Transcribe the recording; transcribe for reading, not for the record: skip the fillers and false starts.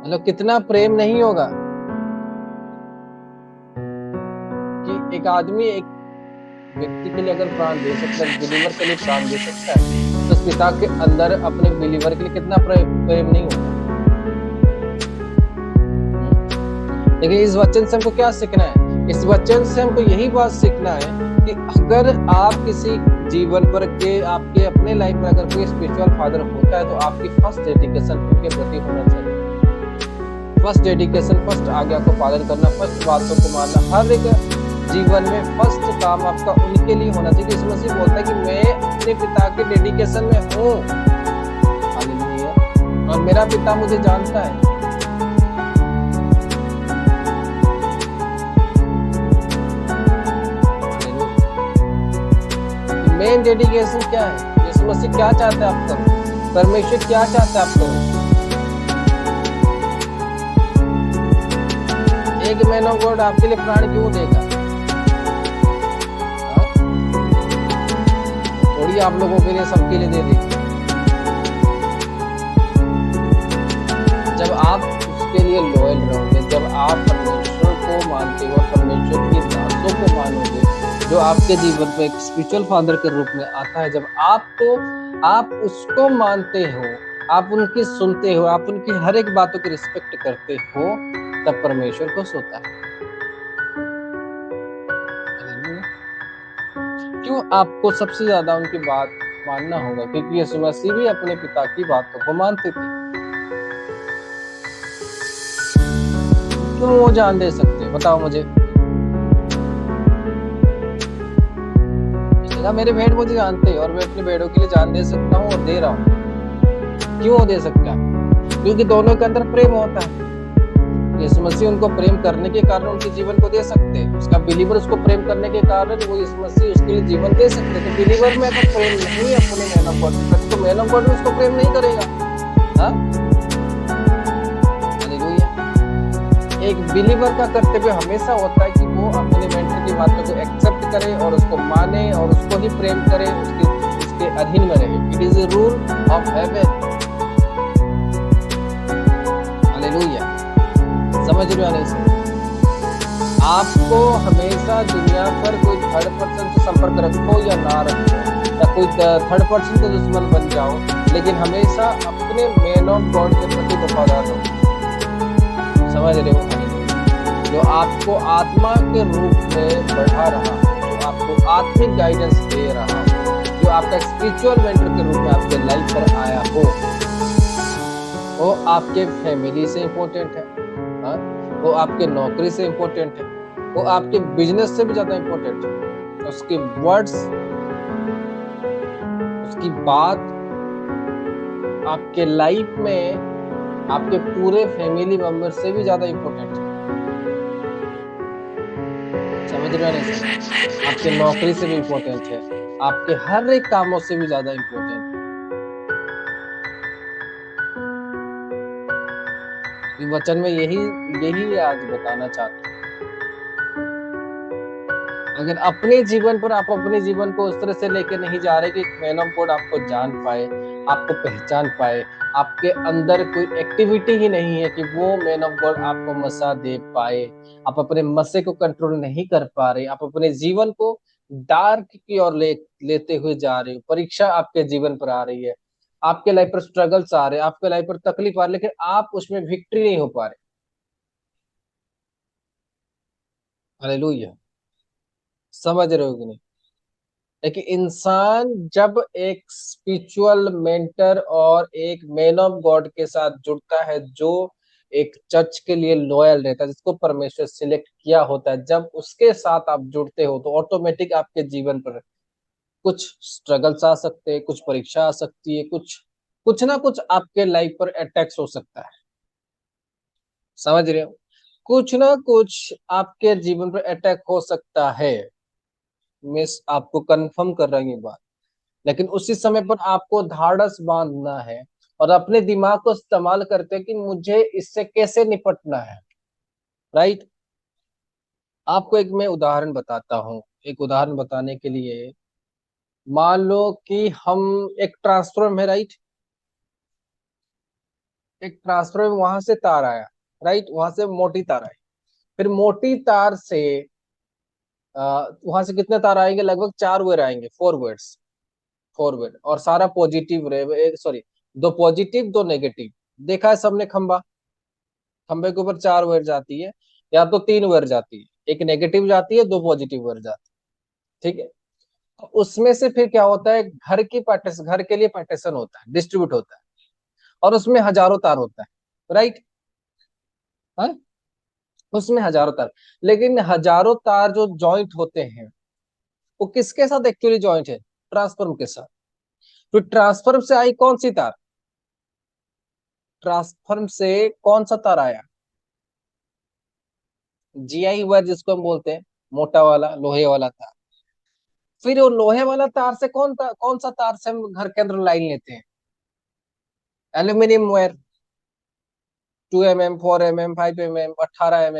मतलब कितना प्रेम नहीं होगा कि एक आदमी एक व्यक्ति के लिए अगर प्राण दे सकता है, बिलीवर के लिए प्राण दे सकता है, तो उस पिता के अंदर अपने बिलीवर के लिए कितना प्रेम नहीं होगा। हम्म? लेकिन इस वचन से हमको क्या सीखना है? इस वचन से हमको यही बात सीखना है कि अगर आप किसी जीवन पर के आपके अपने लाइफ में अगर कोई स्पिरिचुअल फादर होता है, तो आपकी फर्स्ट डेडिकेशन उनके प्रति होना चाहिए। फर्स्ट डेडिकेशन, फर्स्ट आज्ञा को पालन करना, फर्स्ट बातों को मानना, हर एक जीवन में फर्स्ट काम आपका उनके लिए होना चाहिए। इसमें से बोलता है कि मैं अपने पिता के डेडिकेशन में हूँ। हालेलुया। और मेरा पिता मुझे जानता है। मेन डेडिकेशन क्या है? यीशु मसीह क्या चाहता है आप करो? परमेश्वर क्या चाहता है आप करो? एक मैन ऑफ गॉड आपके लिए प्राण क्यों देगा? हाँ? थोड़ी आप लोगों के लिए, सबके लिए दे देगा। जब आप उसके लिए लॉयल रहोगे, जब आप परमेश्वर को मानते हो, परमेश्वर की बातों को मानोगे, जो आपके जीवन में एक स्पिरिचुअल फादर के रूप में आता है, जब आप उसको मानते हो, आप उनकी सुनते हो, आप उनकी हर एक बातों की रिस्पेक्ट करते हो, तब परमेश्वर खुश होता है। क्यों आपको सबसे ज्यादा उनकी बात मानना होगा? क्योंकि यीशु मसीह भी अपने पिता की बातों को मानते थे। क्यों वो जान दे सकते, बताओ मुझे। मेरे भेड़ मुझे जानते हैं और मैं अपनी भेड़ों के लिए जान दे सकता हूँ और दे रहा हूँ। क्यों दे सकता है? क्योंकि दोनों के अंदर प्रेम होता है। यीशु मसीह उनको प्रेम करने के कारण उनके जीवन को दे सकते हैं। उसका बिलीवर उसको प्रेम करने के कारण वो यीशु मसीह उसके लिए जीवन दे सकते हैं। तो बिलीवर में अगर प्रेम नहीं है अपने मैन ऑफ गॉड के प्रति, तो मैन ऑफ गॉड भी उसको प्रेम नहीं करेगा। हाँ? हालेलुया। एक बिलीवर का कर्तव्य हमेशा होता है कि वो अपने मेंटर की बातों को एक्सेप्ट करे और उसको माने और उसको ही प्रेम करे, उसके अधीन में रहे। It is a rule of haven. Hallelujah. समझ रहे हो नहीं समझ? आपको हमेशा दुनिया पर कोई थर्ड पर्सन से संपर्क रखो या ना रखो, या कोई थर्ड पर्सन का दुश्मन बन जाओ, लेकिन हमेशा अपने मैन ऑफ गॉड के प्रति वफादार रहो। समझ रहे हो? जो आपको आत्मा के रूप में बढ़ा रहा हो, जो आपको आत्मिक गाइडेंस दे रहा हो, जो आपका स्पिरिचुअल मेंटर के रूप में आपके लाइफ पर आया हो, वो आपके फैमिली से इम्पोर्टेंट है। हाँ? वो आपके नौकरी से इम्पोर्टेंट है, वो आपके बिजनेस से भी ज्यादा इम्पोर्टेंट है। उसके वर्ड्स, उसकी बात आपके लाइफ में आपके पूरे फैमिली मेंबर से भी ज्यादा इम्पोर्टेंट है। समझ रहे हो नहीं समझ? आपके नौकरी से भी इम्पोर्टेंट है, आपके हर एक कामों से भी ज्यादा इम्पोर्टेंट है। वचन में यही यही आज बताना चाहता हूँ। अगर अपने जीवन पर आप अपने जीवन को उस तरह से लेके नहीं जा रहे कि एक मैन ऑफ गॉड आपको जान पाए, आपको पहचान पाए, आपके अंदर कोई एक्टिविटी ही नहीं है कि वो मैन ऑफ गॉड आपको मसा दे पाए, आप अपने मसे को कंट्रोल नहीं कर पा रहे, आप अपने जीवन को डार्क की ओर लेते हुए जा रहे हो, परीक्षा आपके जीवन पर आ रही है, आपके लाइफ पर स्ट्रगल्स आ रहे हैं, आपके लाइफ पर तकलीफ आ रही है, लेकिन आप उसमें विक्ट्री नहीं हो पा रहे। हालेलुया। समझ रहे हो कि नहीं? लेकिन इंसान जब एक स्पिरिचुअल मेंटर और एक मैन ऑफ गॉड के साथ जुड़ता है, जो एक चर्च के लिए लॉयल रहता है, जिसको परमेश्वर सिलेक्ट किया होता है, जब उसके साथ आप जुड़ते हो, तो ऑटोमेटिक आपके जीवन पर कुछ स्ट्रगल्स आ सकते हैं, कुछ परीक्षा आ सकती है, कुछ कुछ ना कुछ आपके लाइफ पर अटैक्स हो सकता है। समझ रहे हो? कुछ ना कुछ आपके जीवन पर अटैक हो सकता है। मैं आपको कंफर्म कर रहा हूँ ये बात। लेकिन उसी समय पर आपको धाड़स बांधना है और अपने दिमाग को इस्तेमाल करते हैं कि मुझे इससे कैसे निपटना है। राइट? आपको एक मैं उदाहरण बताता हूँ। एक उदाहरण बताने के लिए, मान लो कि हम एक ट्रांसफॉर्मर है, राइट? एक ट्रांसफार्मर में वहां से तार आया, राइट, वहां से मोटी तार आई। फिर मोटी तार से वहां से कितने तार आएंगे, लगभग 4 वायर आएंगे, 4 वायर्स, 4 वायर, और सारा पॉजिटिव रहे, सॉरी, 2 पॉजिटिव 2 नेगेटिव। देखा है सबने खंबा, खंबे के ऊपर 4 वायर जाती है, या तो 3 वायर जाती है, एक नेगेटिव जाती है, 2 पॉजिटिव वायर जाती है, ठीक है। तो उसमें से फिर क्या होता है, घर की पार्टीशन, घर के लिए पार्टीशन होता है, डिस्ट्रीब्यूट होता है, और उसमें हजारों तार होता है, राइट। हाँ, उसमें हजारों तार, लेकिन हजारों तार जो जॉइंट होते हैं, वो किसके साथ एक्चुअली जॉइंट है, ट्रांसफॉर्म के साथ। तो ट्रांसफॉर्म से आई कौन सी तार, ट्रांसफॉर्म से कौन सा तार आया, जीआई वायर जिसको हम बोलते हैं, मोटा वाला लोहे वाला तार। फिर वो लोहे वाला तार से कौन सा तार से हम घर के अंदर लाइन लेते हैं, aluminium wire, 2 mm, 4 mm, 5 mm, 18 mm,